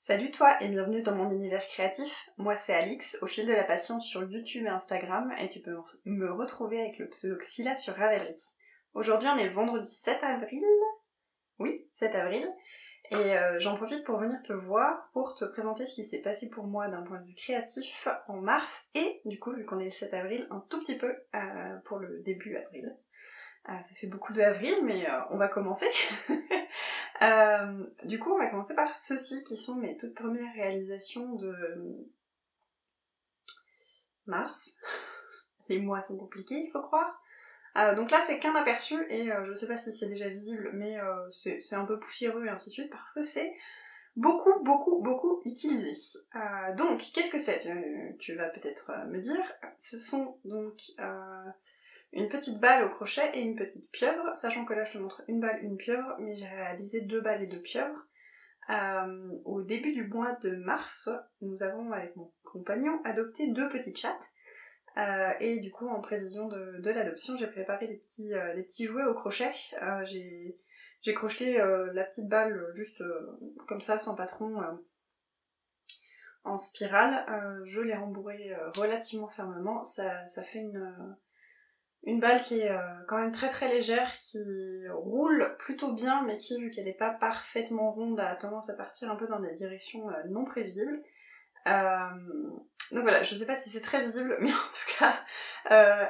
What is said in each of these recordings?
Salut toi et bienvenue dans mon univers créatif. Moi c'est Alix, au fil de la passion sur YouTube et Instagram, et tu peux me retrouver avec le pseudo Xyla sur Ravelry. Aujourd'hui on est le vendredi 7 avril. Oui, 7 avril. Et j'en profite pour venir te voir, pour te présenter ce qui s'est passé pour moi d'un point de vue créatif en mars, et du coup, vu qu'on est le 7 avril, un tout petit peu pour le début avril. Ça fait beaucoup de avril, mais on va commencer. Du coup, on va commencer par ceux-ci qui sont mes toutes premières réalisations de mars. Les mois sont compliqués, il faut croire. Donc là, c'est qu'un aperçu, et je sais pas si c'est déjà visible, mais c'est un peu poussiéreux et ainsi de suite, parce que c'est beaucoup utilisé. Donc, qu'est-ce que c'est? Tu vas peut-être me dire. Ce sont donc une petite balle au crochet et une petite pieuvre, sachant que là je te montre une balle, une pieuvre, mais j'ai réalisé 2 balles et 2 pieuvres. Au début du mois de mars, nous avons avec mon compagnon adopté 2 petites chattes, et du coup en prévision de l'adoption, j'ai préparé des petits jouets au crochet. J'ai crocheté la petite balle juste comme ça, sans patron, en spirale. Je l'ai rembourrée relativement fermement, ça fait une balle qui est quand même très légère, qui roule plutôt bien, mais qui, vu qu'elle n'est pas parfaitement ronde, a tendance à partir un peu dans des directions non prévisibles. Donc voilà, je sais pas si c'est très visible, mais en tout cas,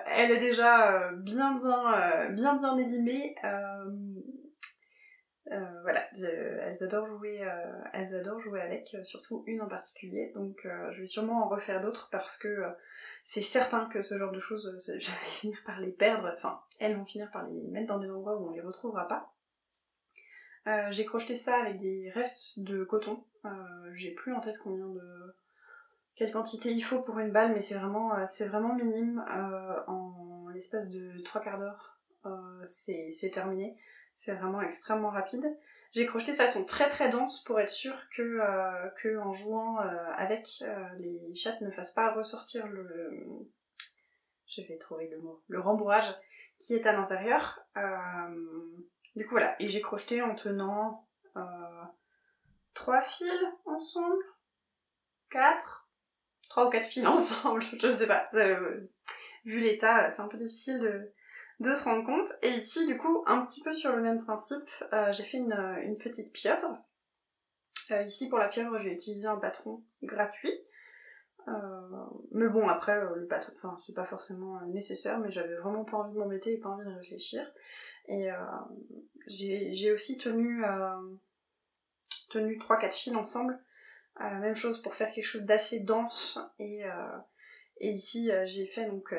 elle est déjà bien élimée. Voilà, elles adorent jouer avec, surtout une en particulier, donc je vais sûrement en refaire d'autres parce que c'est certain que ce genre de choses, je vais finir par les perdre, enfin, elles vont finir par les mettre dans des endroits où on les retrouvera pas. J'ai crocheté ça avec des restes de coton, j'ai plus en tête quelle quantité il faut pour une balle, mais c'est vraiment minime, en l'espace de 3/4 d'heure, c'est terminé. C'est vraiment extrêmement rapide. J'ai crocheté de façon très dense pour être sûre que en jouant avec, les chattes ne fassent pas ressortir je vais trouver le mot, le rembourrage qui est à l'intérieur. Du coup voilà, et j'ai crocheté en tenant 3 fils ensemble, 4 ou 4 fils ensemble, je sais pas. Vu l'état, c'est un peu difficile de se rendre compte. Et ici, du coup, un petit peu sur le même principe, j'ai fait une petite pieuvre. Ici, pour la pieuvre, j'ai utilisé un patron gratuit. Mais bon, après, le patron, enfin, c'est pas forcément nécessaire, mais j'avais vraiment pas envie de m'embêter et pas envie de réfléchir. Et j'ai aussi tenu 3-4 fils ensemble. Même chose pour faire quelque chose d'assez dense, et ici j'ai fait donc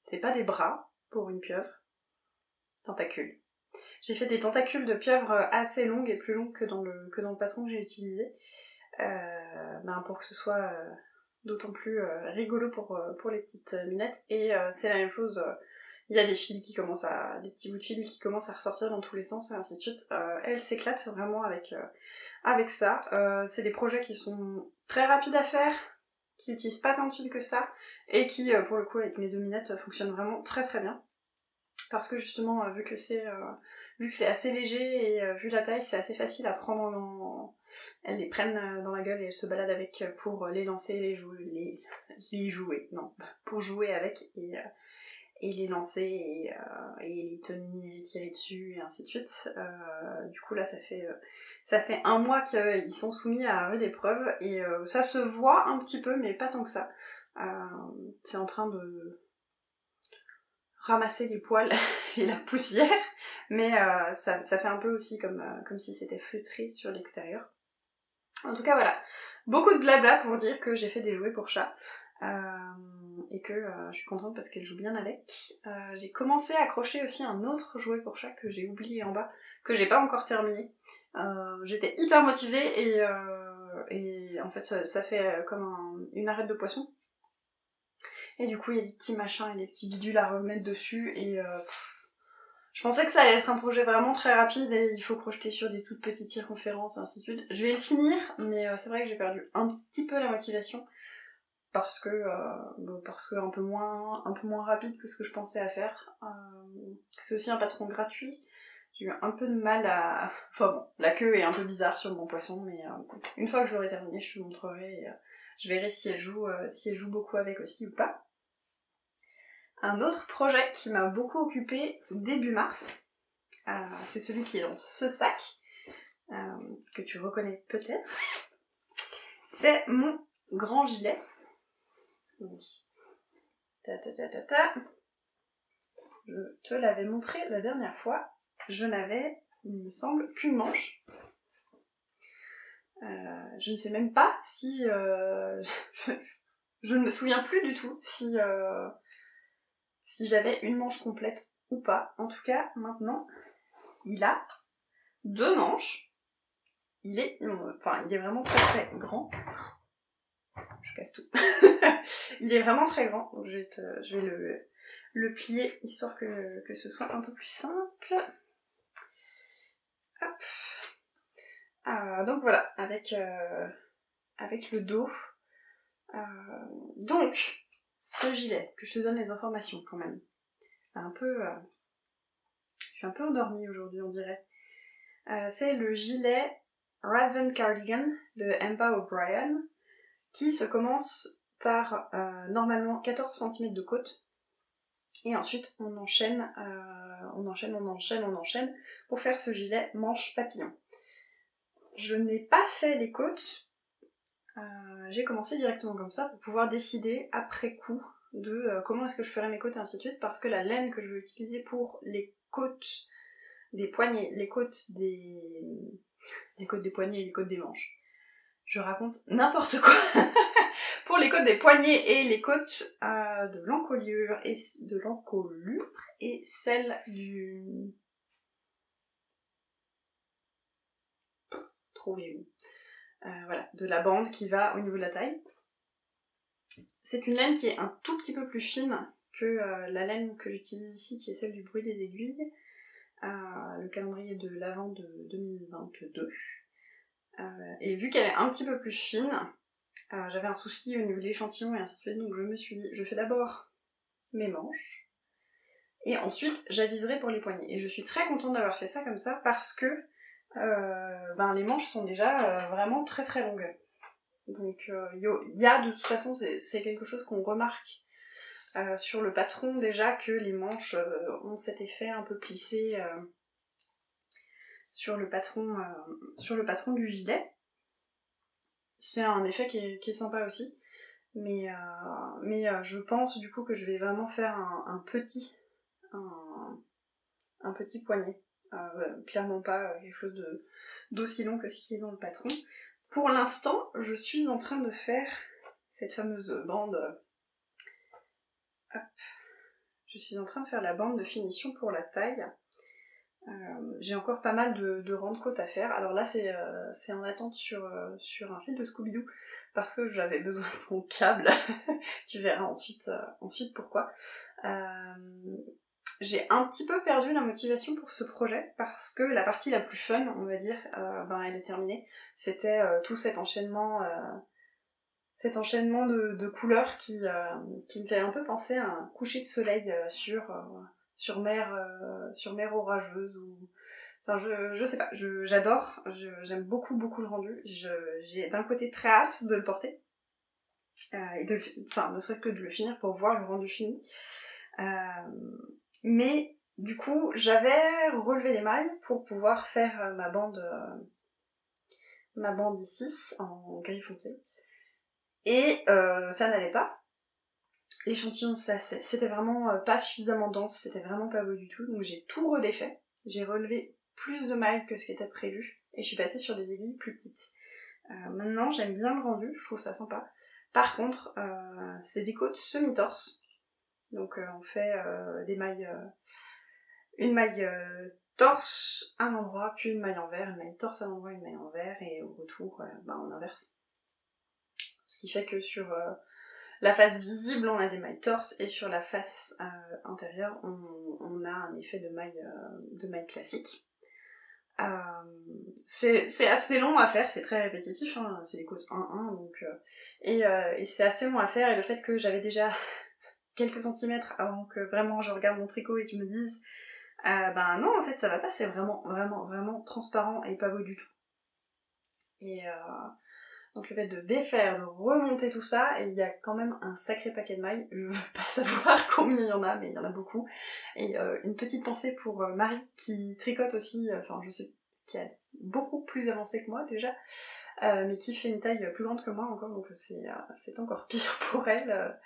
c'est pas des bras pour une pieuvre, tentacules. J'ai fait des tentacules de pieuvre assez longues et plus longues que dans le patron que j'ai utilisé, pour que ce soit d'autant plus rigolo pour les petites minettes. Et c'est la même chose. Il y a des petits bouts de fil qui commencent à ressortir dans tous les sens et ainsi de suite. Elle s'éclate vraiment avec ça. C'est des projets qui sont très rapides à faire, qui utilisent pas tant de fil que ça, et qui, pour le coup, avec mes 2 minettes, fonctionnent vraiment très bien. Parce que justement, vu que c'est assez léger, et vu la taille, c'est assez facile à prendre Elles les prennent dans la gueule et elles se baladent avec pour les lancer, les jouer. Non, pour jouer avec, et les lancer, et les tenir, et les tirer dessus, et ainsi de suite. Du coup là ça fait 1 mois qu'ils sont soumis à rude épreuve, et ça se voit un petit peu, mais pas tant que ça. C'est en train de ramasser les poils et la poussière, mais ça fait un peu aussi comme si c'était feutré sur l'extérieur. En tout cas voilà, beaucoup de blabla pour dire que j'ai fait des jouets pour chat. Et que je suis contente parce qu'elle joue bien avec. J'ai commencé à accrocher aussi un autre jouet pour chat que j'ai oublié en bas, que j'ai pas encore terminé. J'étais hyper motivée, et en fait ça fait comme une arête de poisson. Et du coup il y a des petits machins et des petits bidules à remettre dessus, et je pensais que ça allait être un projet vraiment très rapide, et il faut crocheter sur des toutes petites circonférences et ainsi de suite. Je vais le finir, mais c'est vrai que j'ai perdu un petit peu la motivation, parce que un peu moins rapide que ce que je pensais à faire. C'est aussi un patron gratuit. J'ai eu un peu de mal à... Enfin bon, la queue est un peu bizarre sur mon poisson, mais une fois que je l'aurai terminé, je te montrerai et je verrai si elle joue beaucoup avec aussi ou pas. Un autre projet qui m'a beaucoup occupée début mars, c'est celui qui est dans ce sac, que tu reconnais peut-être. C'est mon grand gilet. Oui. Je te l'avais montré la dernière fois. Je n'avais, il me semble, qu'une manche. Je ne sais même pas si... je ne me souviens plus du tout si j'avais une manche complète ou pas. En tout cas, maintenant, il a 2 manches. Il est vraiment très très grand. Je casse tout. Il est vraiment très grand. Donc je vais le plier histoire que ce soit un peu plus simple. Hop. Donc voilà, avec le dos. Donc, ce gilet, que je te donne les informations quand même. Je suis un peu endormie aujourd'hui, on dirait. C'est le gilet Raven Cardigan de Emma O'Brien, qui se commence par normalement 14 cm de côte. Et ensuite, on enchaîne pour faire ce gilet manche papillon. Je n'ai pas fait les côtes, j'ai commencé directement comme ça pour pouvoir décider après coup de comment est-ce que je ferais mes côtes et ainsi de suite, parce que la laine que je veux utiliser pour les côtes des poignets, les côtes des poignets et les côtes des manches, je raconte n'importe quoi. Pour les côtes des poignets et les côtes de l'encolure et celle du... Trouvez-vous. Voilà, de la bande qui va au niveau de la taille. C'est une laine qui est un tout petit peu plus fine que la laine que j'utilise ici, qui est celle du bruit des aiguilles, le calendrier de l'Avent de 2022. Et vu qu'elle est un petit peu plus fine, j'avais un souci au niveau de l'échantillon et ainsi de suite, donc je me suis dit, je fais d'abord mes manches, et ensuite j'aviserai pour les poignets. Et je suis très contente d'avoir fait ça comme ça, parce que les manches sont déjà vraiment très très longues. Donc il y a de toute façon, c'est quelque chose qu'on remarque sur le patron déjà, que les manches ont cet effet un peu plissé sur le patron du gilet. C'est un effet qui est sympa aussi, mais je pense du coup que je vais vraiment faire un petit poignet. Clairement pas quelque chose d'aussi long que ce qui est dans le patron. Pour l'instant, je suis en train de faire cette fameuse bande. Hop. Je suis en train de faire la bande de finition pour la taille. J'ai encore pas mal de rente-côte à faire. Alors là, c'est en attente sur un fil de Scooby-Doo, parce que j'avais besoin de mon câble. Tu verras ensuite pourquoi. J'ai un petit peu perdu la motivation pour ce projet, parce que la partie la plus fun, on va dire, elle est terminée. C'était tout cet enchaînement de couleurs qui me fait un peu penser à un coucher de soleil sur mer orageuse, ou... Enfin, je sais pas, j'adore, j'aime beaucoup le rendu. J'ai d'un côté très hâte de le porter, et ne serait-ce que de le finir pour voir le rendu fini. Mais du coup, j'avais relevé les mailles pour pouvoir faire ma bande ici, en gris foncé. Et ça n'allait pas. L'échantillon, c'était vraiment pas suffisamment dense, c'était vraiment pas beau du tout, donc j'ai tout redéfait. J'ai relevé plus de mailles que ce qui était prévu, et je suis passée sur des aiguilles plus petites. Maintenant, j'aime bien le rendu, je trouve ça sympa. Par contre, c'est des côtes semi-torse, donc on fait des mailles... une maille torse à un endroit, puis une maille envers, une maille torse à un endroit, une maille envers, et au retour, on inverse. Ce qui fait que sur la face visible, on a des mailles torse, et sur la face intérieure, on a un effet de maille classique. C'est assez long à faire, c'est très répétitif, hein, c'est des côtes 1-1, donc... et c'est assez long à faire, et le fait que j'avais déjà quelques centimètres avant que vraiment je regarde mon tricot et que je me dise Ben non, en fait ça va pas, c'est vraiment, vraiment, vraiment transparent et pas beau du tout. Et donc le fait de défaire, de remonter tout ça, et il y a quand même un sacré paquet de mailles, je veux pas savoir combien il y en a, mais il y en a beaucoup. Et une petite pensée pour Marie qui tricote aussi, enfin je sais, qui a beaucoup plus avancé que moi déjà, mais qui fait une taille plus grande que moi encore, donc c'est encore pire pour elle.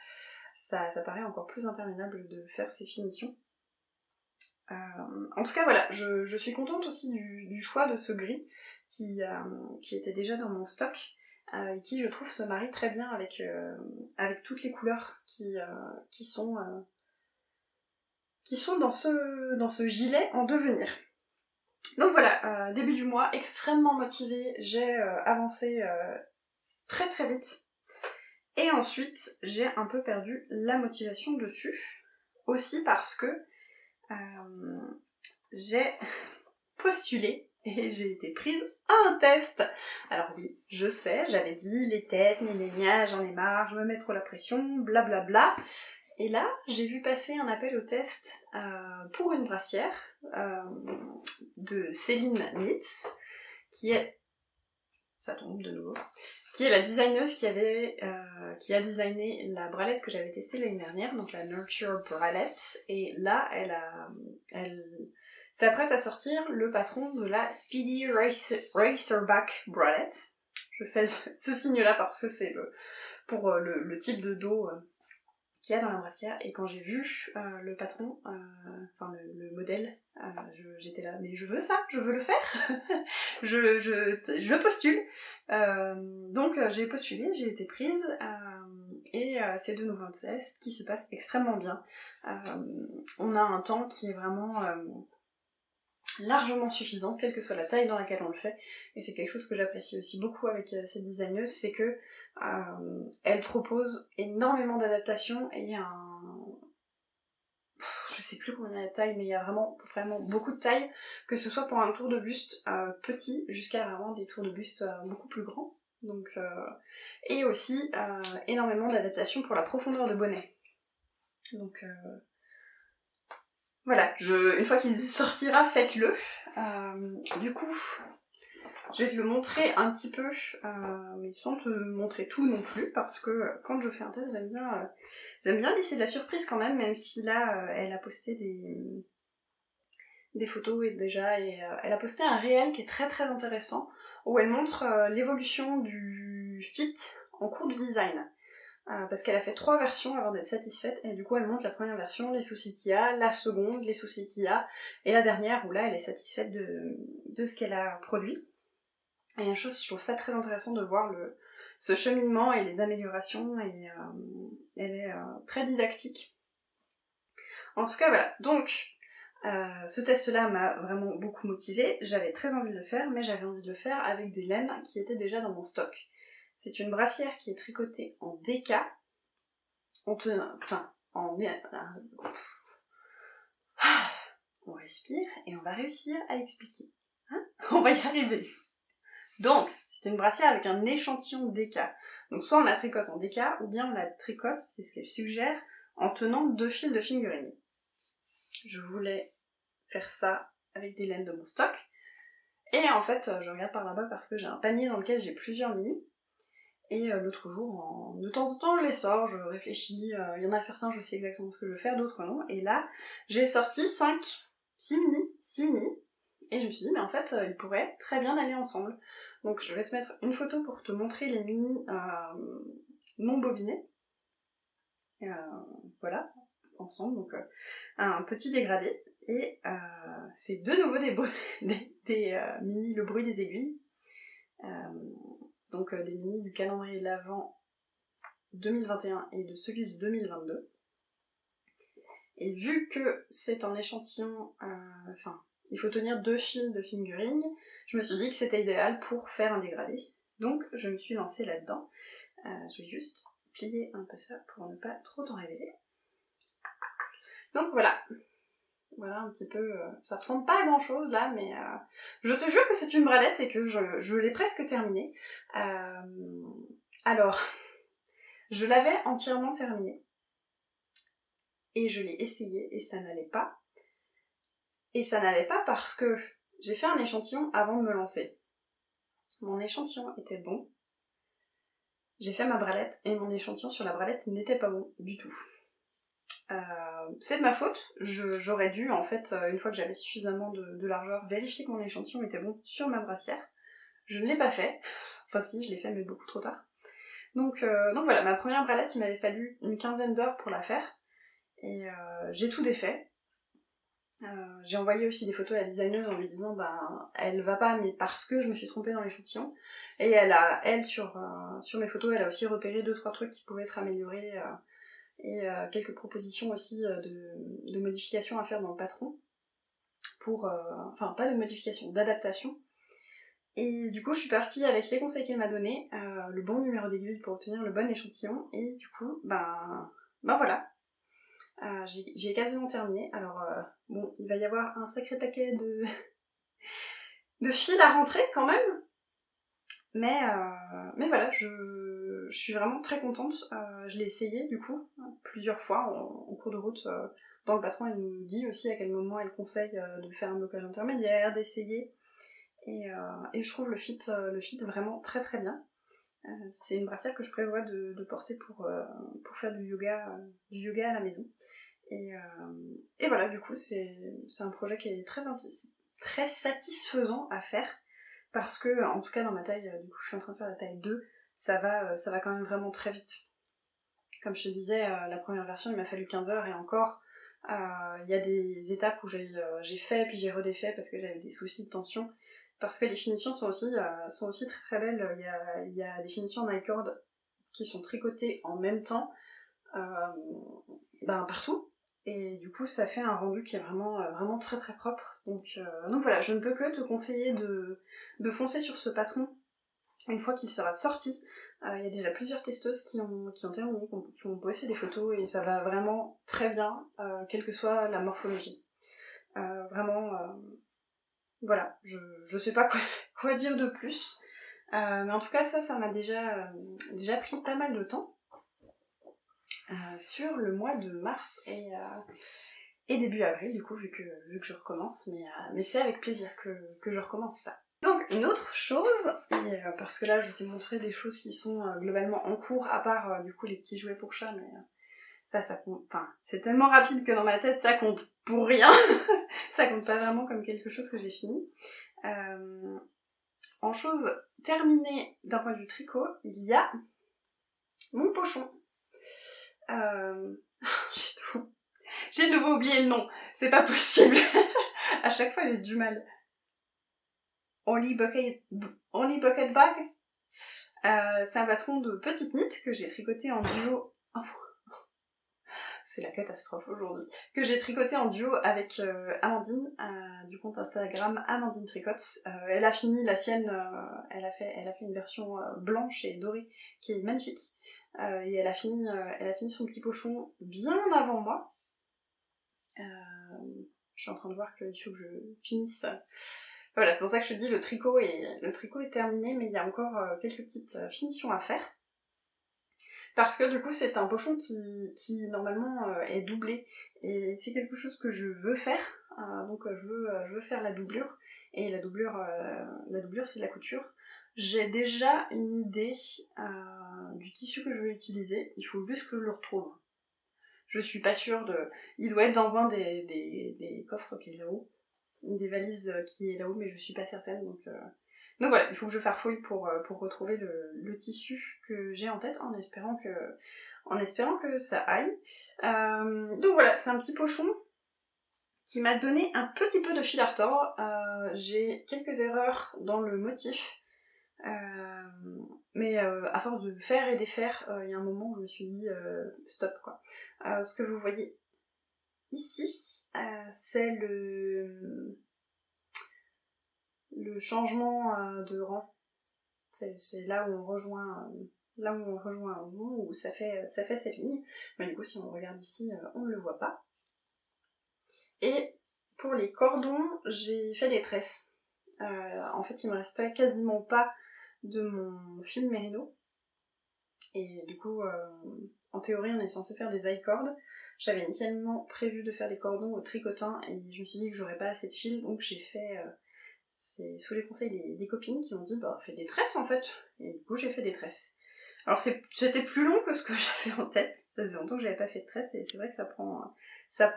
Ça paraît encore plus interminable de faire ces finitions. En tout cas voilà, je suis contente aussi du choix de ce gris qui était déjà dans mon stock, et qui je trouve se marie très bien avec toutes les couleurs qui sont dans ce gilet en devenir. Donc voilà, début du mois, extrêmement motivée, j'ai avancé très très vite. Et ensuite, j'ai un peu perdu la motivation dessus. Aussi parce que j'ai postulé et j'ai été prise à un test. Alors oui, je sais, j'avais dit les tests, j'en ai marre, je me mets trop la pression, blablabla. Et là, j'ai vu passer un appel au test pour une brassière de Céline Nitz, qui est, ça tombe de nouveau, qui est la designeuse qui a designé la bralette que j'avais testée l'année dernière, donc la Nurture Bralette, et là, elle s'apprête à sortir le patron de la Speedy Racerback Bralette. Je fais ce signe-là parce que c'est pour le type de dos qu'il y a dans la brassière, et quand j'ai vu le patron, enfin le modèle, j'étais là, mais je veux ça, je veux le faire, je postule. Donc j'ai postulé, j'ai été prise, et c'est de nouveaux tests qui se passent extrêmement bien. On a un temps qui est vraiment largement suffisant, quelle que soit la taille dans laquelle on le fait, et c'est quelque chose que j'apprécie aussi beaucoup avec cette designeuse, c'est que elle propose énormément d'adaptations, et il y a je sais plus combien il y a de tailles, mais il y a vraiment, vraiment beaucoup de tailles, que ce soit pour un tour de buste petit, jusqu'à vraiment des tours de buste beaucoup plus grands, donc, et aussi énormément d'adaptations pour la profondeur de bonnet. Donc voilà, une fois qu'il sortira, faites-le. Du coup, je vais te le montrer un petit peu, mais sans te montrer tout non plus, parce que quand je fais un test, j'aime bien laisser de la surprise quand même si là, elle a posté des photos et elle a posté un réel qui est très très intéressant, où elle montre l'évolution du fit en cours de design. Parce qu'elle a fait 3 versions avant d'être satisfaite, et du coup elle montre la première version, les soucis qu'il y a, la seconde, les soucis qu'il y a, et la dernière où là elle est satisfaite de ce qu'elle a produit. Et une chose, je trouve ça très intéressant de voir ce cheminement et les améliorations, et elle est très didactique. En tout cas voilà, donc ce test-là m'a vraiment beaucoup motivée, j'avais très envie de le faire, mais j'avais envie de le faire avec des laines qui étaient déjà dans mon stock. C'est une brassière qui est tricotée en DK, on respire et on va réussir à expliquer. Hein, on va y arriver. Donc, c'est une brassière avec un échantillon DK. Donc soit on la tricote en DK, ou bien on la tricote, c'est ce qu'elle suggère, en tenant 2 fils de fingering. Je voulais faire ça avec des laines de mon stock. Et en fait, je regarde par là-bas parce que j'ai un panier dans lequel j'ai plusieurs mini. Et l'autre jour, de temps en temps, je les sors, je réfléchis. Il y en a certains, je sais exactement ce que je veux faire, d'autres non. Et là, j'ai sorti 6 mini. Et je me suis dit, mais en fait, ils pourraient très bien aller ensemble. Donc je vais te mettre une photo pour te montrer les mini non bobinés. Voilà, ensemble. Donc un petit dégradé. Et c'est de nouveau des mini Le Bruit des Aiguilles. Donc des mini du calendrier de l'Avent 2021 et de celui de 2022. Et vu que c'est un échantillon, il faut tenir 2 fils de fingering, je me suis dit que c'était idéal pour faire un dégradé. Donc je me suis lancée là-dedans. Je vais juste plier un peu ça pour ne pas trop t'en révéler. Donc voilà. Voilà un petit peu, ça ressemble pas à grand chose là, mais je te jure que c'est une bralette et que je l'ai presque terminée. Alors, je l'avais entièrement terminée. Et je l'ai essayé et ça n'allait pas. Et ça n'allait pas parce que j'ai fait un échantillon avant de me lancer. Mon échantillon était bon. J'ai fait ma bralette et mon échantillon sur la bralette n'était pas bon du tout. C'est de ma faute, j'aurais dû en fait, une fois que j'avais suffisamment de largeur, vérifier que mon échantillon était bon sur ma brassière. Je ne l'ai pas fait, enfin si, je l'ai fait mais beaucoup trop tard. Donc voilà, ma première bralette, il m'avait fallu une quinzaine d'heures pour la faire, et j'ai tout défait. J'ai envoyé aussi des photos à la designeuse en lui disant elle va pas mais parce que je me suis trompée dans l'échantillon, et elle sur mes photos, elle a aussi repéré 2-3 trucs qui pouvaient être améliorés, et quelques propositions aussi de modifications à faire dans le patron, enfin pas de modifications, d'adaptation. Et du coup je suis partie avec les conseils qu'elle m'a donnés, le bon numéro d'aiguille pour obtenir le bon échantillon, et du coup voilà, j'ai quasiment terminé. Alors bon, il va y avoir un sacré paquet de fils à rentrer quand même, mais voilà, je suis vraiment très contente. Je l'ai essayé du coup plusieurs fois en cours de route. Dans le patron, elle nous dit aussi à quel moment elle conseille de faire un blocage intermédiaire, d'essayer. Et je trouve le fit vraiment très très bien. C'est une brassière que je prévois de porter pour faire du yoga à la maison. Et voilà, du coup, c'est un projet qui est très satisfaisant à faire, parce que, en tout cas dans ma taille, du coup je suis en train de faire la taille 2, ça va quand même vraiment très vite. Comme je te disais, la première version il m'a fallu 15 heures, et encore, il y a des étapes où j'ai fait puis j'ai redéfait parce que j'avais des soucis de tension, parce que les finitions sont aussi très très belles. Il y a des finitions en i-cord qui sont tricotées en même temps, partout, et du coup ça fait un rendu qui est vraiment très très propre. Donc voilà, je ne peux que te conseiller de foncer sur ce patron une fois qu'il sera sorti. Il y a déjà plusieurs testeuses qui ont terminé, qui ont posté des photos, et ça va vraiment très bien, quelle que soit la morphologie. Vraiment, voilà, je sais pas quoi dire de plus. Mais en tout cas, ça m'a déjà pris pas mal de temps. Sur le mois de mars et début avril, du coup, vu que je recommence, mais c'est avec plaisir que je recommence ça. Donc, une autre chose, et parce que là je t'ai montré des choses qui sont globalement en cours, à part du coup les petits jouets pour chat, mais ça compte, enfin, c'est tellement rapide que dans ma tête ça compte pour rien. Ça compte pas vraiment comme quelque chose que j'ai fini. En chose terminée d'un point de vue tricot, il y a mon pochon. J'ai de nouveau oublié le nom, c'est pas possible. À chaque fois j'ai du mal. Only Bucket Bag. C'est un patron de petite knit que j'ai tricoté en duo. Oh, c'est la catastrophe aujourd'hui. Que j'ai tricoté en duo avec Amandine, du compte Instagram Amandine Tricote. Elle a fini la sienne, elle a fait une version blanche et dorée qui est magnifique. Et elle a fini son petit pochon bien avant moi. Je suis en train de voir qu'il faut que je finisse. Voilà, c'est pour ça que je te dis le tricot est terminé, mais il y a encore quelques petites finitions à faire. Parce que du coup c'est un pochon qui normalement est doublé, et c'est quelque chose que je veux faire, donc je veux faire la doublure, et la doublure c'est de la couture. J'ai déjà une idée du tissu que je vais utiliser, il faut juste que je le retrouve. Je suis pas sûre de... Il doit être dans un des coffres qui est là-haut, une des valises qui est là-haut, mais je suis pas certaine, donc voilà, il faut que je farfouille pour retrouver le tissu que j'ai en tête, en espérant que ça aille. Donc voilà, c'est un petit pochon qui m'a donné un petit peu de fil à retordre. J'ai quelques erreurs dans le motif, mais à force de faire et défaire, il y a un moment où je me suis dit stop quoi. Ce que vous voyez ici, c'est le changement de rang. C'est là où on rejoint un bout, où ça fait cette ligne. Mais du coup, si on regarde ici, on ne le voit pas. Et pour les cordons, j'ai fait des tresses. En fait, il me restait quasiment pas de mon fil mérino. Et du coup, en théorie, on est censé faire des i-cords. J'avais initialement prévu de faire des cordons au tricotin et je me suis dit que j'aurais pas assez de fil, donc j'ai fait, c'est sous les conseils des copines qui m'ont dit bah fais des tresses en fait, et du coup j'ai fait des tresses. Alors c'était plus long que ce que j'avais en tête, ça faisait longtemps que j'avais pas fait de tresses et c'est vrai que ça prend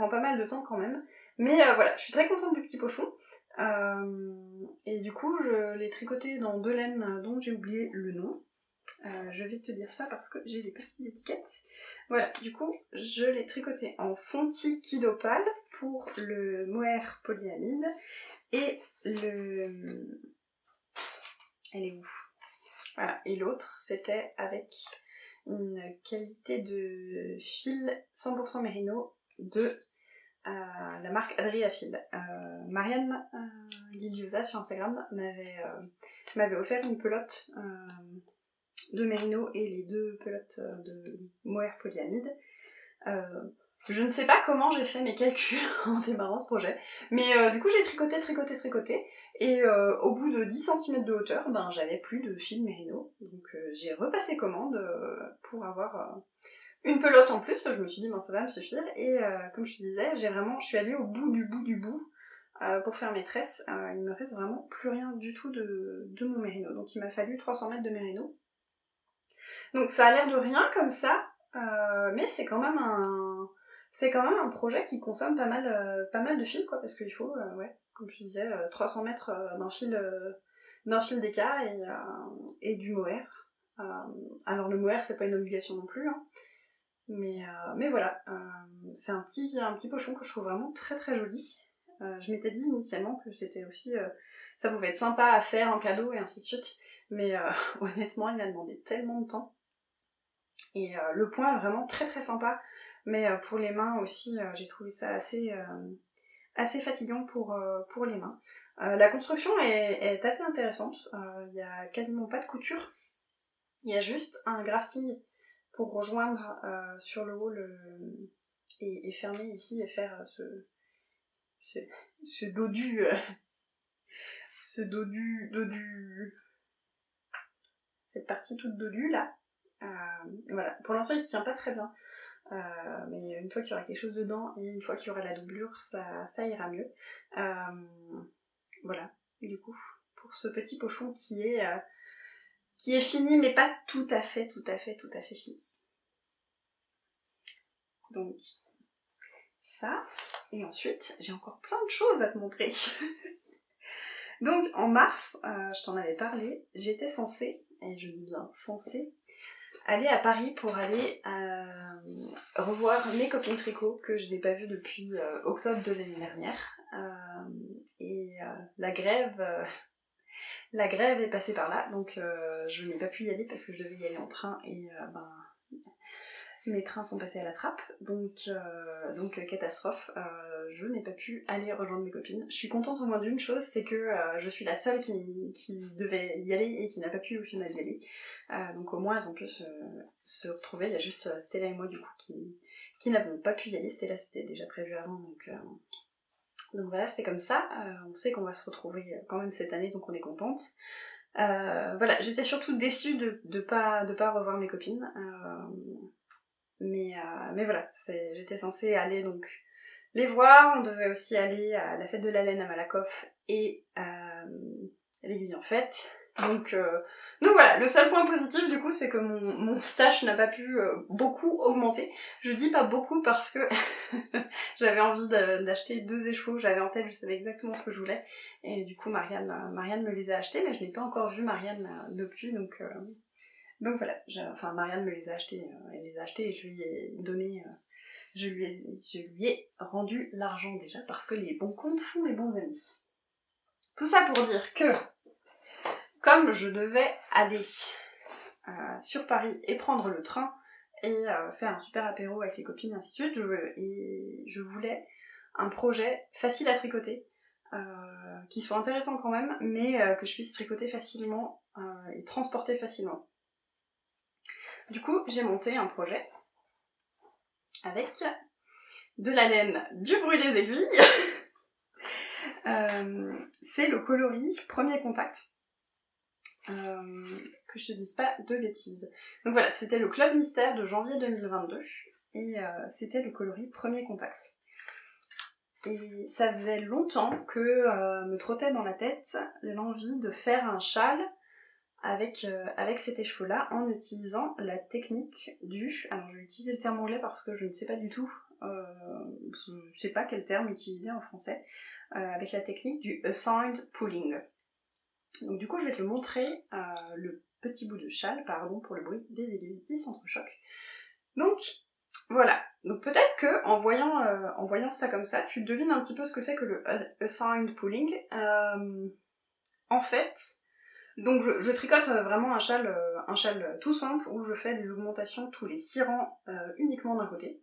pas mal de temps quand même, mais voilà, je suis très contente du petit pochon. Et du coup je l'ai tricoté dans 2 laines dont j'ai oublié le nom. Je vais te dire ça parce que j'ai des petites étiquettes. Voilà, du coup, je l'ai tricoté en fonti Kidopal pour le mohair polyamide et le... Elle est où? Voilà, et l'autre, c'était avec une qualité de fil 100% mérino de la marque Adriafil. Marianne Liliosa sur Instagram m'avait offert une pelote de mérino et les 2 pelotes de mohair polyamide. Je ne sais pas comment j'ai fait mes calculs en démarrant ce projet, mais du coup j'ai tricoté, et au bout de 10 cm de hauteur, ben j'avais plus de fil mérino, donc j'ai repassé commande pour avoir une pelote en plus. Je me suis dit ben ça va me suffire, et comme je te disais, je suis allée au bout du bout pour faire mes tresses. Il me reste vraiment plus rien du tout de mon mérino, donc il m'a fallu 300 mètres de mérino. Donc ça a l'air de rien comme ça, mais c'est quand même un projet qui consomme pas mal de fil, quoi, parce qu'il faut, ouais, comme je te disais, 300 mètres d'un fil d'écart et du mohair. Alors le mohair c'est pas une obligation non plus, hein, mais voilà, c'est un petit pochon que je trouve vraiment très très joli. Je m'étais dit initialement que c'était aussi, ça pouvait être sympa à faire en cadeau et ainsi de suite, mais honnêtement il m'a demandé tellement de temps. Et le point est vraiment très très sympa, mais pour les mains aussi, j'ai trouvé ça assez fatigant pour les mains. La construction est assez intéressante, il n'y a quasiment pas de couture, il y a juste un grafting pour rejoindre sur le haut et fermer ici et faire ce dodu, cette partie toute dodue là. Voilà, pour l'instant il se tient pas très bien. Mais une fois qu'il y aura quelque chose dedans et une fois qu'il y aura la doublure, ça ira mieux. Voilà, du coup, pour ce petit pochon qui est fini, mais pas tout à fait fini. Donc, ça, et ensuite, j'ai encore plein de choses à te montrer. Donc, en mars, je t'en avais parlé, j'étais censée, et je dis bien censée, aller à Paris pour aller revoir mes copines tricot que je n'ai pas vues depuis octobre de l'année dernière. La grève est passée par là, donc je n'ai pas pu y aller parce que je devais y aller en train et mes trains sont passés à la trappe, donc catastrophe, je n'ai pas pu aller rejoindre mes copines. Je suis contente au moins d'une chose, c'est que je suis la seule qui devait y aller et qui n'a pas pu au final y aller. Donc au moins elles ont pu se retrouver. Il y a juste Stella et moi du coup qui n'avons pas pu y aller. Stella c'était déjà prévu avant, donc voilà, c'est comme ça. On sait qu'on va se retrouver quand même cette année, donc on est contente. Voilà, j'étais surtout déçue de pas revoir mes copines. Mais voilà, j'étais censée aller donc les voir. On devait aussi aller à la fête de la laine à Malakoff et à l'Aiguille en Fête. Donc voilà, le seul point positif du coup c'est que mon stash n'a pas pu beaucoup augmenter. Je dis pas beaucoup parce que j'avais envie d'acheter 2 échevaux, j'avais en tête, je savais exactement ce que je voulais. Et du coup Marianne me les a achetés, mais je n'ai pas encore vu Marianne depuis, donc voilà, Marianne me les a achetés, elle les a achetés et je lui ai donné, je lui ai rendu l'argent déjà parce que les bons comptes font les bons amis. Tout ça pour dire que, comme je devais aller sur Paris et prendre le train et faire un super apéro avec les copines et ainsi de suite, je voulais un projet facile à tricoter, qui soit intéressant quand même, mais que je puisse tricoter facilement et transporter facilement. Du coup, j'ai monté un projet avec de la laine, du bruit des aiguilles. C'est le coloris Premier Contact. Que je te dise pas de bêtises. Donc voilà, c'était le Club Mystère de janvier 2022. et c'était le coloris Premier Contact. Et ça faisait longtemps que me trottait dans la tête l'envie de faire un châle avec cet écheveau-là en utilisant la technique du... Alors je vais utiliser le terme anglais parce que je ne sais pas du tout, je ne sais pas quel terme utiliser en français, avec la technique du assigned pulling. Donc du coup je vais te montrer le petit bout de châle, pardon pour le bruit des aiguilles qui s'entrechoquent. Donc voilà, donc peut-être que en voyant ça comme ça, tu devines un petit peu ce que c'est que le assigned pulling. En fait, donc je tricote vraiment un châle tout simple où je fais des augmentations tous les 6 rangs uniquement d'un côté,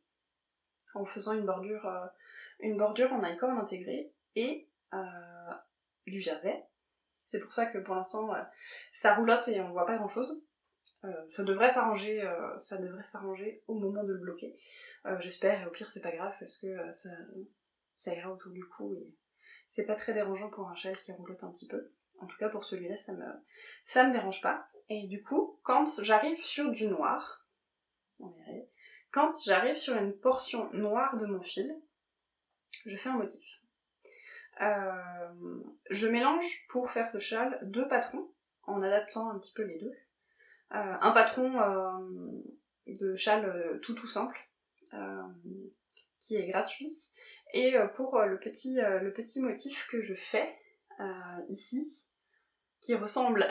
en faisant une bordure en I-cord intégrée et du jersey. C'est pour ça que pour l'instant ça roulotte et on voit pas grand chose. Ça devrait s'arranger au moment de le bloquer. J'espère, et au pire c'est pas grave parce que ça ira autour du cou et c'est pas très dérangeant pour un châle qui roulotte un petit peu. En tout cas pour celui-là ça me dérange pas. Et du coup, quand j'arrive sur du noir, quand j'arrive sur une portion noire de mon fil, je fais un motif. Je mélange pour faire ce châle 2 patrons en adaptant un petit peu les deux. Un patron de châle tout simple qui est gratuit et pour le petit motif que je fais ici qui ressemble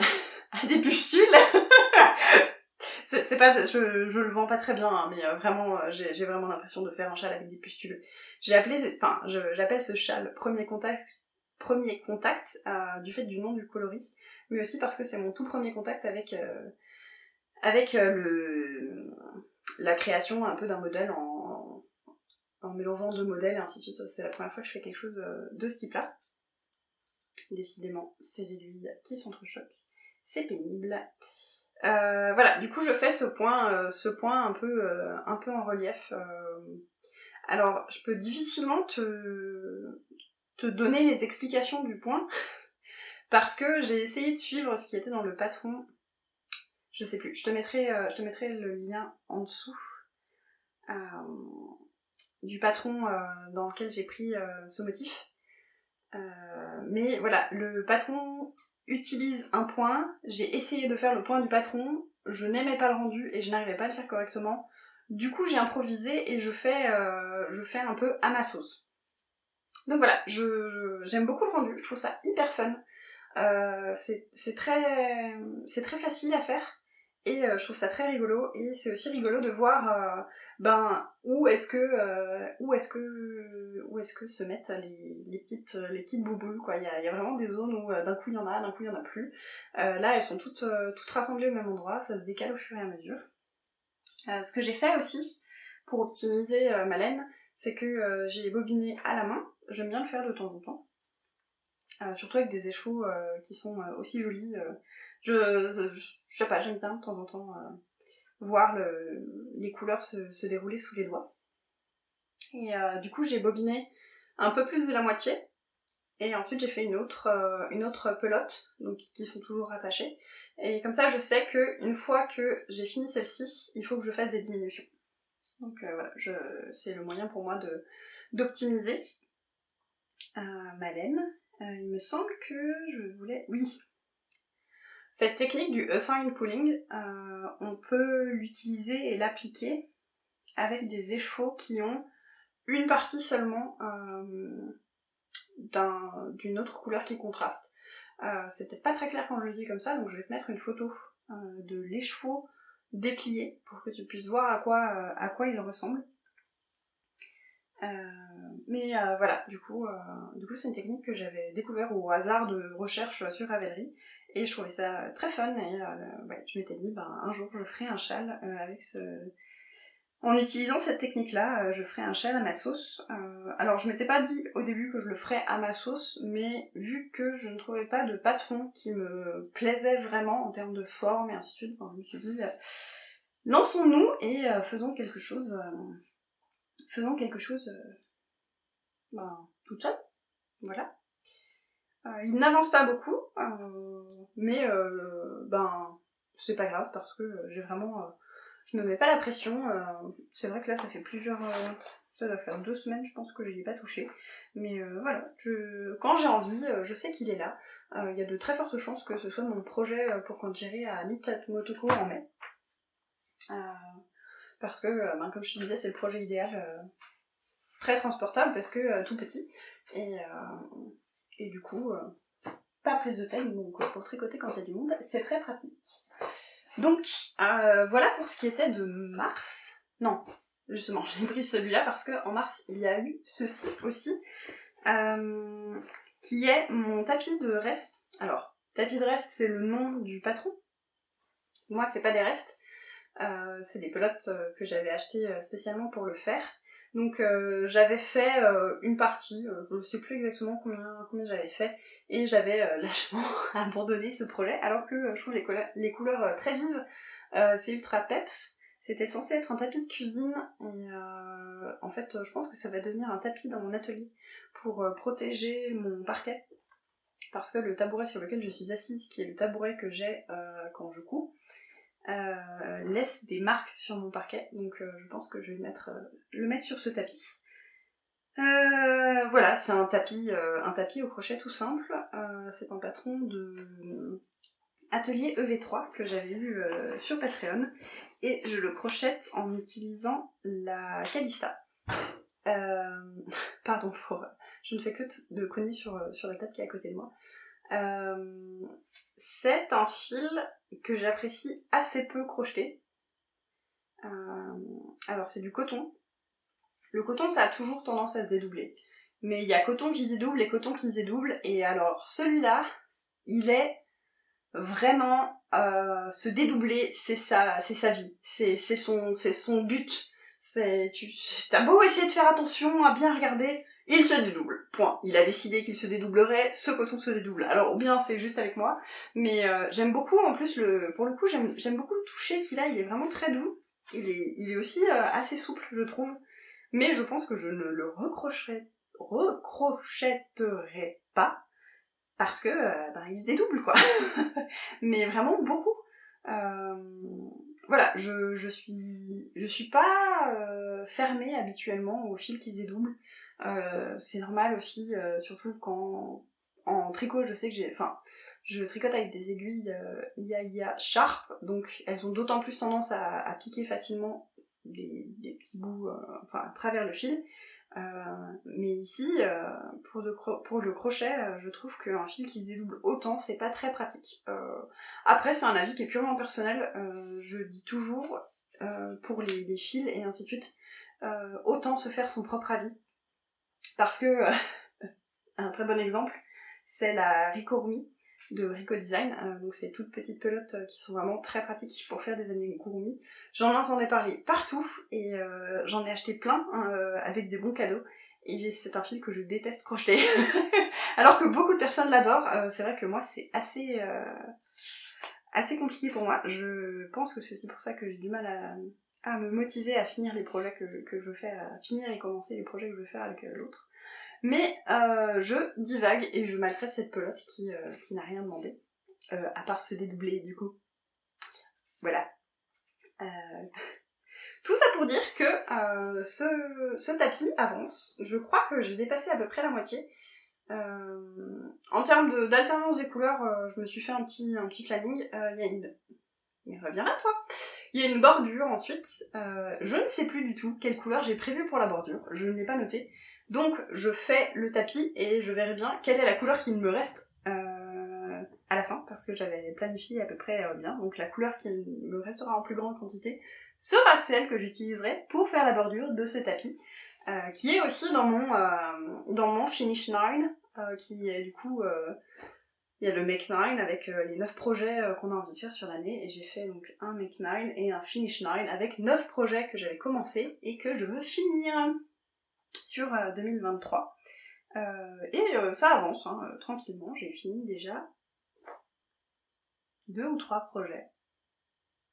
à des pustules. C'est pas, je le vends pas très bien hein, mais vraiment j'ai vraiment l'impression de faire un châle avec des pustules. J'appelle ce châle premier contact du fait du nom du coloris, mais aussi parce que c'est mon tout premier contact avec la création un peu d'un modèle en mélangeant 2 modèles et ainsi de suite. C'est la première fois que je fais quelque chose de ce type-là. Décidément, ces aiguilles qui s'entrechoquent, c'est pénible. Voilà, du coup je fais ce point un peu en relief. Alors, je peux difficilement te donner les explications du point, parce que j'ai essayé de suivre ce qui était dans le patron. Je sais plus, je te mettrai le lien en dessous du patron dans lequel j'ai pris ce motif. Mais voilà, le patron utilise un point, j'ai essayé de faire le point du patron, je n'aimais pas le rendu et je n'arrivais pas à le faire correctement. Du coup j'ai improvisé et je fais un peu à ma sauce. Donc voilà, j'aime beaucoup le rendu, je trouve ça hyper fun. C'est très facile à faire et je trouve ça très rigolo et c'est aussi rigolo de voir où est-ce que se mettent les petites bouboules quoi. Il y a vraiment des zones où d'un coup il y en a, d'un coup il y en a plus. Là elles sont toutes rassemblées au même endroit, ça se décale au fur et à mesure. Ce que j'ai fait aussi pour optimiser ma laine, c'est que j'ai bobiné à la main. J'aime bien le faire de temps en temps. Surtout avec des écheveaux qui sont aussi jolis. Je sais pas, j'aime bien de temps en temps voir les couleurs se dérouler sous les doigts. Et du coup j'ai bobiné un peu plus de la moitié. Et ensuite j'ai fait une autre pelote, donc qui sont toujours attachées. Et comme ça je sais que une fois que j'ai fini celle-ci, il faut que je fasse des diminutions. Donc voilà, c'est le moyen pour moi d'optimiser ma laine. Il me semble que je voulais... Oui. Cette technique du assigned pulling, on peut l'utiliser et l'appliquer avec des écheveaux qui ont une partie seulement d'une autre couleur qui contraste. C'est peut-être pas très clair quand je le dis comme ça, donc je vais te mettre une photo de l'écheveau déplié pour que tu puisses voir à quoi il ressemble. Mais voilà, du coup c'est une technique que j'avais découvert au hasard de recherche sur Ravelry et je trouvais ça très fun et je m'étais dit un jour je ferai un châle en utilisant cette technique là, je ferai un châle à ma sauce. Alors je m'étais pas dit au début que je le ferais à ma sauce, mais vu que je ne trouvais pas de patron qui me plaisait vraiment en termes de forme et ainsi de suite, je me suis dit lançons-nous et faisons quelque chose toute seule, voilà. Il n'avance pas beaucoup, mais c'est pas grave parce que j'ai vraiment je me mets pas la pression. C'est vrai que là ça fait ça doit faire 2 semaines je pense que je n'y ai pas touché. Mais voilà, quand j'ai envie, je sais qu'il est là. Il y a de très fortes chances que ce soit mon projet pour quand j'irai à Nitat Motoko en mai. Parce que, comme je te disais, c'est le projet idéal, très transportable parce que tout petit. Et du coup, pas prise de taille, donc pour tricoter quand il y a du monde, c'est très pratique. Donc, voilà pour ce qui était de mars. Non, justement, j'ai pris celui-là parce qu'en mars, il y a eu ceci aussi, qui est mon tapis de reste. Alors, tapis de reste, c'est le nom du patron. Moi, c'est pas des restes. C'est des pelotes que j'avais achetées spécialement pour le faire. Donc j'avais fait une partie, je ne sais plus exactement combien j'avais fait, et j'avais lâchement abandonné ce projet, alors que je trouve les couleurs très vives, c'est ultra peps. C'était censé être un tapis de cuisine, et en fait je pense que ça va devenir un tapis dans mon atelier pour protéger mon parquet, parce que le tabouret sur lequel je suis assise, qui est le tabouret que j'ai quand je couds, laisse des marques sur mon parquet, donc je pense que je vais le mettre sur ce tapis. Voilà, c'est un tapis au crochet tout simple. C'est un patron de Atelier EV3 que j'avais vu sur Patreon, et je le crochette en utilisant la Calista. Pardon, je ne fais que de cogner sur la table qui est à côté de moi. C'est un fil que j'apprécie assez peu crocheter. Alors c'est du coton. Le coton, ça a toujours tendance à se dédoubler. Mais il y a coton qui se dédouble et coton qui se dédouble. Et alors celui-là, il est vraiment se dédoubler, c'est sa vie. C'est son but. T'as beau essayer de faire attention à bien regarder, il se dédouble. Point. Il a décidé qu'il se dédoublerait, ce coton se dédouble. Alors ou bien c'est juste avec moi, mais j'aime beaucoup en plus pour le coup j'aime beaucoup le toucher qu'il a, il est vraiment très doux. Il est aussi assez souple, je trouve. Mais je pense que je ne le recrochetterai pas parce que il se dédouble quoi. Mais vraiment beaucoup. Voilà, je suis pas fermée habituellement aux fils qui se dédoublent. C'est normal aussi, surtout quand en tricot, je sais que je tricote avec des aiguilles IA Sharp, donc elles ont d'autant plus tendance à piquer facilement des petits bouts à travers le fil. Mais ici, pour le crochet, je trouve qu'un fil qui se dédouble autant, c'est pas très pratique. Après, c'est un avis qui est purement personnel. Je dis toujours, pour les fils et ainsi de suite, autant se faire son propre avis. Parce que, un très bon exemple, c'est la Ricorumi de Rico Design. Donc c'est toutes petites pelotes qui sont vraiment très pratiques pour faire des amigurumi. J'en entendais parler partout et j'en ai acheté plein avec des bons cadeaux. Et c'est un fil que je déteste crocheter. Alors que beaucoup de personnes l'adorent. C'est vrai que moi c'est assez compliqué pour moi. Je pense que c'est aussi pour ça que j'ai du mal à me motiver à finir les projets que je veux faire, à finir et commencer les projets que je veux faire avec l'autre. Mais je divague et je maltraite cette pelote qui n'a rien demandé, à part se dédoubler du coup. Voilà. Tout ça pour dire que ce tapis avance. Je crois que j'ai dépassé à peu près la moitié. En termes d'alternance des couleurs, je me suis fait un petit planning. Mais reviens là toi. Il y a une bordure ensuite. Je ne sais plus du tout quelle couleur j'ai prévu pour la bordure. Je ne l'ai pas noté. Donc je fais le tapis et je verrai bien quelle est la couleur qui me reste à la fin, parce que j'avais planifié à peu près bien. Donc la couleur qui me restera en plus grande quantité sera celle que j'utiliserai pour faire la bordure de ce tapis, qui est aussi dans mon Finish 9, qui est du coup... il y a le Make 9 avec les 9 projets qu'on a envie de faire sur l'année, et j'ai fait donc un Make 9 et un Finish 9 avec 9 projets que j'avais commencé et que je veux finir sur 2023. Ça avance tranquillement, j'ai fini déjà 2 ou 3 projets.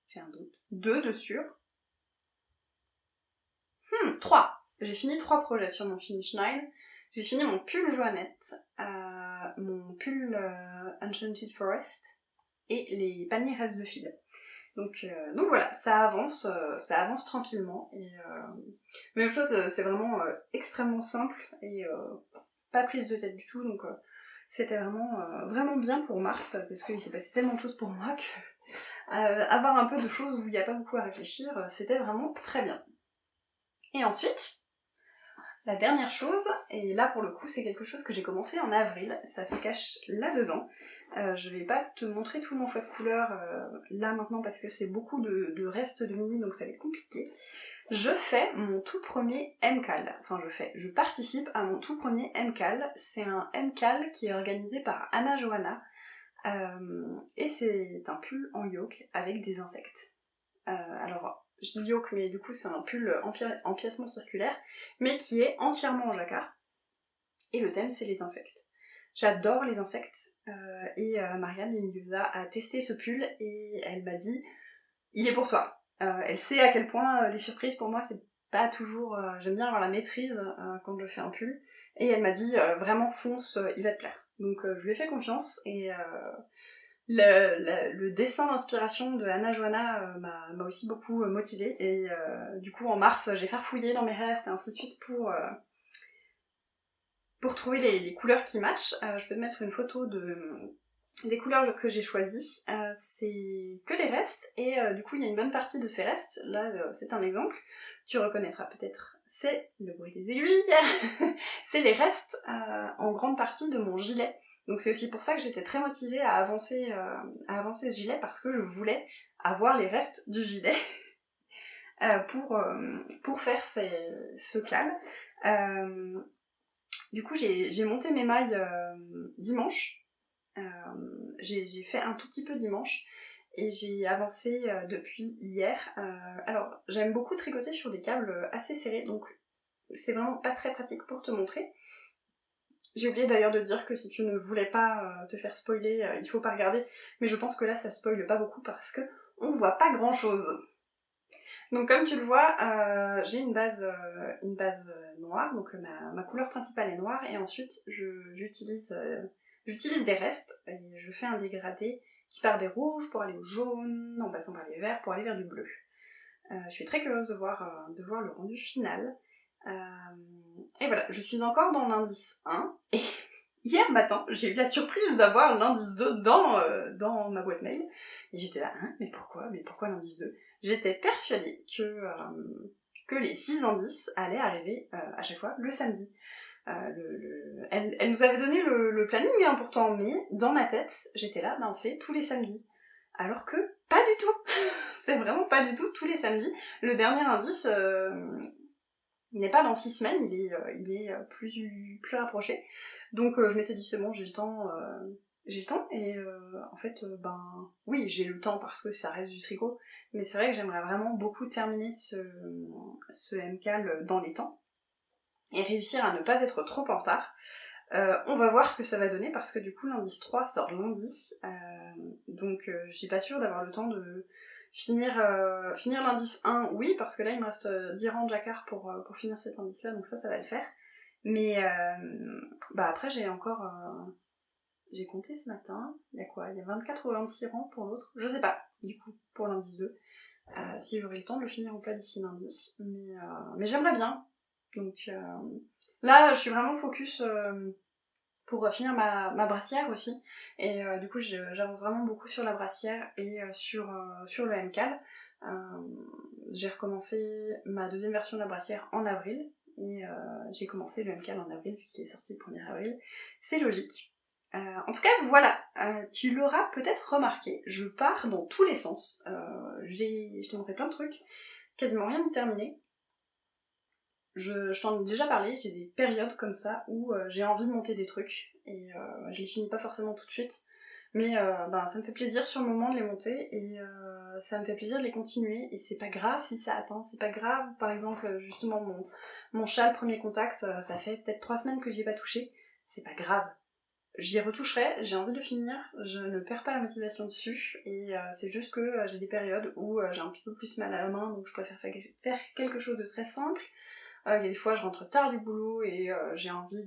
J'ai un doute. 2 de sûr. 3. J'ai fini 3 projets sur mon Finish 9. J'ai fini mon pull Joannette, mon pull Enchanted Forest et les paniers restes de fil. Donc voilà, ça avance tranquillement. Et même chose, c'est vraiment extrêmement simple et pas prise de tête du tout. Donc c'était vraiment bien pour mars, parce qu'il s'est passé tellement de choses pour moi que avoir un peu de choses où il n'y a pas beaucoup à réfléchir, c'était vraiment très bien. Et ensuite, la dernière chose, et là pour le coup c'est quelque chose que j'ai commencé en avril, ça se cache là-dedans. Je vais pas te montrer tout mon choix de couleurs là maintenant parce que c'est beaucoup de restes de mini, donc ça va être compliqué. Je fais mon tout premier MCAL, je participe à mon tout premier MCAL. C'est un MCAL qui est organisé par Anna Johanna, et c'est un pull en yoke avec des insectes. Alors, je dis yoke, mais du coup c'est un pull en piècement circulaire, mais qui est entièrement en jacquard. Et le thème c'est les insectes. J'adore les insectes, et Marianne Lingusa a testé ce pull et elle m'a dit « il est pour toi ». Elle sait à quel point les surprises pour moi c'est pas toujours... j'aime bien avoir la maîtrise quand je fais un pull. Et elle m'a dit « vraiment fonce, il va te plaire ». Donc je lui ai fait confiance et... le dessin d'inspiration de Anna Johanna m'a aussi beaucoup motivée et du coup en mars j'ai farfouillé dans mes restes et ainsi de suite pour trouver les couleurs qui matchent. Je peux te mettre une photo des couleurs que j'ai choisies. C'est que des restes et du coup il y a une bonne partie de ces restes, là c'est un exemple, tu reconnaîtras peut-être, c'est le bruit des aiguilles. C'est les restes en grande partie de mon gilet. Donc c'est aussi pour ça que j'étais très motivée à avancer ce gilet, parce que je voulais avoir les restes du gilet pour faire ce cal. Du coup j'ai monté mes mailles dimanche. J'ai fait un tout petit peu dimanche et j'ai avancé depuis hier. Alors j'aime beaucoup tricoter sur des câbles assez serrés, donc c'est vraiment pas très pratique pour te montrer. J'ai oublié d'ailleurs de dire que si tu ne voulais pas te faire spoiler, il faut pas regarder, mais je pense que là ça spoile pas beaucoup parce que on voit pas grand chose. Donc comme tu le vois, j'ai une base noire, donc ma couleur principale est noire, et ensuite j'utilise des restes, et je fais un dégradé qui part des rouges pour aller au jaune, en passant par les verts pour aller vers du bleu. Je suis très curieuse de voir le rendu final. Et voilà, je suis encore dans l'indice 1, et hier matin, j'ai eu la surprise d'avoir l'indice 2 dans ma boîte mail, et j'étais là, hein, mais pourquoi l'indice 2 ? J'étais persuadée que les 6 indices allaient arriver à chaque fois le samedi. Elle nous avait donné le planning hein, pourtant, mais dans ma tête, j'étais là, ben c'est tous les samedis. Alors que pas du tout. C'est vraiment pas du tout tous les samedis. Le dernier indice n'est pas dans 6 semaines, il est plus rapproché. Donc je m'étais dit c'est bon, j'ai le temps, et en fait oui j'ai le temps parce que ça reste du tricot, mais c'est vrai que j'aimerais vraiment beaucoup terminer ce MCAL dans les temps et réussir à ne pas être trop en retard. On va voir ce que ça va donner parce que du coup l'indice 3 sort lundi, donc je suis pas sûre d'avoir le temps de finir l'indice 1, oui, parce que là il me reste 10 rangs de jacquard pour finir cet indice là, donc ça va le faire. Mais après j'ai encore... j'ai compté ce matin, il y a quoi ? Il y a 24 ou 26 rangs pour l'autre, je sais pas, du coup, pour l'indice 2. Si j'aurai le temps de le finir ou pas d'ici lundi, mais j'aimerais bien. Donc là je suis vraiment focus pour finir ma brassière aussi, et du coup j'avance vraiment beaucoup sur la brassière et sur le MCAL. J'ai recommencé ma deuxième version de la brassière en avril, et j'ai commencé le MCAL en avril puisqu'il est sorti le 1er avril, c'est logique. En tout cas voilà, tu l'auras peut-être remarqué, je pars dans tous les sens, je t'ai montré plein de trucs, quasiment rien de terminé. Je t'en ai déjà parlé, j'ai des périodes comme ça où j'ai envie de monter des trucs et je les finis pas forcément tout de suite, mais ça me fait plaisir sur le moment de les monter et ça me fait plaisir de les continuer, et c'est pas grave si ça attend, c'est pas grave. Par exemple justement mon châle premier contact, ça fait peut-être 3 semaines que j'y ai pas touché, c'est pas grave, j'y retoucherai, j'ai envie de finir, je ne perds pas la motivation dessus, et c'est juste que j'ai des périodes où j'ai un petit peu plus mal à la main, donc je préfère faire quelque chose de très simple. Il y a des fois je rentre tard du boulot et j'ai envie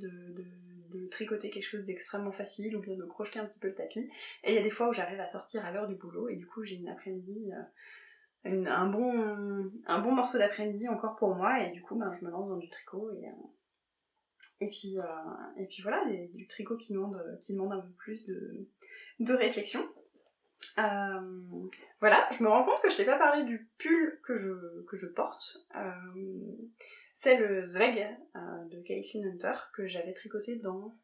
de tricoter quelque chose d'extrêmement facile ou bien de crocheter un petit peu le tapis. Et il y a des fois où j'arrive à sortir à l'heure du boulot et du coup j'ai une après-midi, un bon morceau d'après-midi encore pour moi et du coup je me lance dans du tricot et puis voilà, du tricot qui demande un peu plus de réflexion. Voilà, je me rends compte que je t'ai pas parlé du pull que je porte. C'est le Zweig de Caitlin Hunter que j'avais tricoté dans...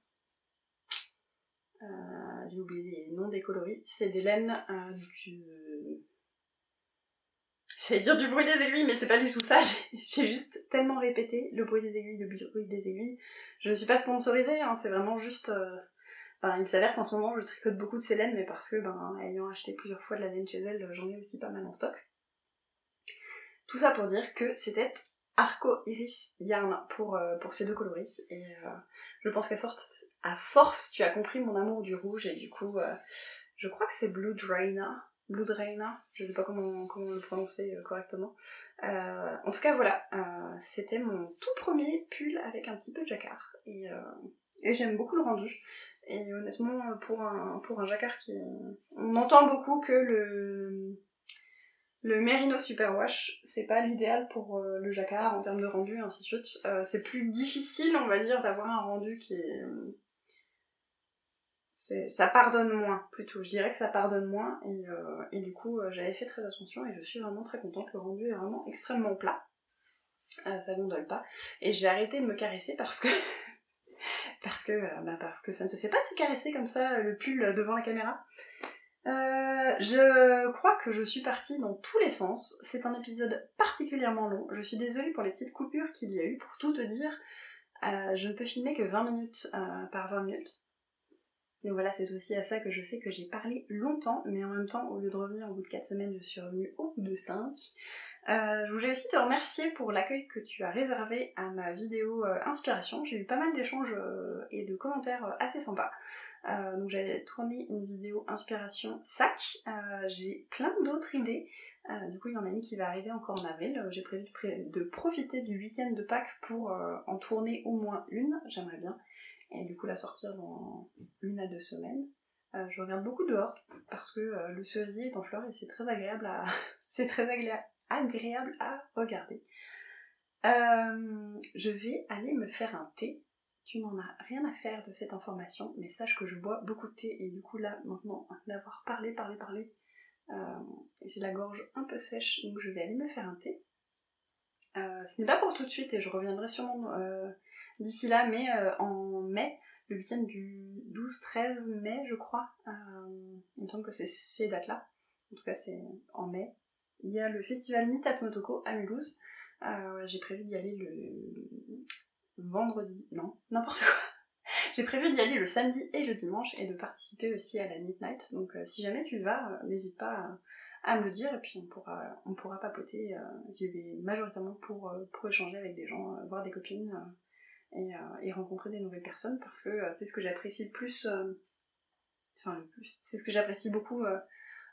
j'ai oublié les noms des coloris. C'est des laines du... J'allais dire du bruit des aiguilles, mais c'est pas du tout ça. J'ai juste tellement répété le bruit des aiguilles. Je ne suis pas sponsorisée, hein, c'est vraiment juste... il s'avère qu'en ce moment je tricote beaucoup de ces laines, mais parce que, ayant acheté plusieurs fois de la laine chez elle, j'en ai aussi pas mal en stock. Tout ça pour dire que c'était Arco Iris Yarn pour ces deux coloris, et je pense qu'à force, tu as compris mon amour du rouge, et du coup, je crois que c'est Blue Draina, je sais pas comment le prononcer correctement. En tout cas, voilà, c'était mon tout premier pull avec un petit peu de jacquard, et j'aime beaucoup le rendu. Et honnêtement, pour un jacquard on entend beaucoup que le Merino Superwash, c'est pas l'idéal pour le jacquard en termes de rendu, et ainsi de suite. C'est plus difficile, on va dire, d'avoir un rendu qui est... ça pardonne moins, plutôt. Je dirais que ça pardonne moins, et du coup, j'avais fait très attention, et je suis vraiment très contente. Le rendu est vraiment extrêmement plat. Ça gondole pas. Et j'ai arrêté de me caresser parce que... parce que ça ne se fait pas de se caresser comme ça, le pull devant la caméra. Je crois que je suis partie dans tous les sens. C'est un épisode particulièrement long. Je suis désolée pour les petites coupures qu'il y a eu. Pour tout te dire, je ne peux filmer que 20 minutes par 20 minutes. Donc voilà, c'est aussi à ça que je sais que j'ai parlé longtemps, mais en même temps, au lieu de revenir au bout de 4 semaines, je suis revenue au bout de 5. Je voulais aussi te remercier pour l'accueil que tu as réservé à ma vidéo inspiration. J'ai eu pas mal d'échanges et de commentaires assez sympas. Donc j'avais tourné une vidéo inspiration sac, j'ai plein d'autres idées, du coup il y en a une qui va arriver encore en avril, j'ai prévu de profiter du week-end de Pâques pour en tourner au moins une, j'aimerais bien, et du coup la sortir dans 1 à 2 semaines. Je regarde beaucoup dehors, parce que le cerisier est en fleurs et c'est très agréable à... c'est très agréable à regarder. Je vais aller me faire un thé. Tu n'en as rien à faire de cette information, mais sache que je bois beaucoup de thé et du coup là, maintenant, d'avoir parlé, j'ai la gorge un peu sèche, donc je vais aller me faire un thé. Ce n'est pas pour tout de suite et je reviendrai sûrement d'ici là, mais en mai, le week-end du 12-13 mai, je crois, il me semble que c'est ces dates-là, en tout cas c'est en mai, il y a le festival Nitat Motoko à Mulhouse. J'ai prévu d'y aller le vendredi, non, n'importe quoi. J'ai prévu d'y aller le samedi et le dimanche et de participer aussi à la Knit Night. Donc si jamais tu y vas, n'hésite pas à me le dire et puis on pourra papoter. J'y vais majoritairement pour échanger avec des gens, voir des copines et rencontrer des nouvelles personnes parce que c'est ce que j'apprécie le plus. C'est ce que j'apprécie beaucoup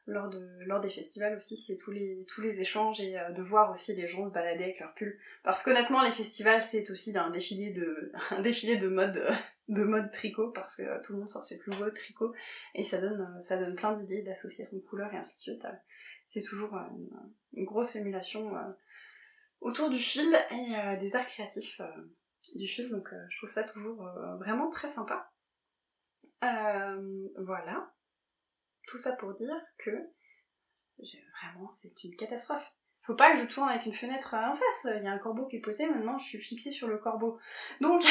lors des festivals aussi, c'est tous les échanges et de voir aussi les gens se balader avec leurs pulls. Parce qu'honnêtement, les festivals, c'est aussi un défilé de mode tricot, parce que tout le monde sort ses plus beaux tricots, et ça donne plein d'idées d'associations de couleurs et ainsi de suite. C'est toujours une grosse émulation autour du fil et des arts créatifs du fil, donc je trouve ça toujours vraiment très sympa. Voilà. Tout ça pour dire que vraiment c'est une catastrophe. Faut pas que je tourne avec une fenêtre en face, il y a un corbeau qui est posé, maintenant je suis fixée sur le corbeau. Donc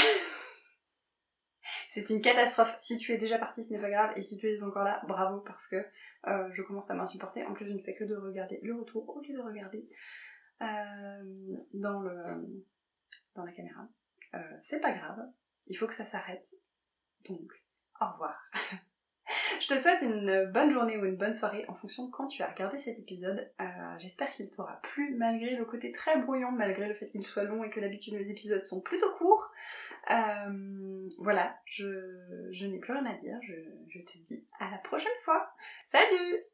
c'est une catastrophe. Si tu es déjà parti, ce n'est pas grave, et si tu es encore là, bravo, parce que je commence à m'insupporter. En plus je ne fais que de regarder le retour au lieu de regarder dans la caméra. C'est pas grave, il faut que ça s'arrête. Donc, au revoir. Je te souhaite une bonne journée ou une bonne soirée en fonction de quand tu as regardé cet épisode. J'espère qu'il t'aura plu malgré le côté très brouillon, malgré le fait qu'il soit long et que d'habitude les épisodes sont plutôt courts. Voilà, je n'ai plus rien à dire, je te dis à la prochaine fois. Salut!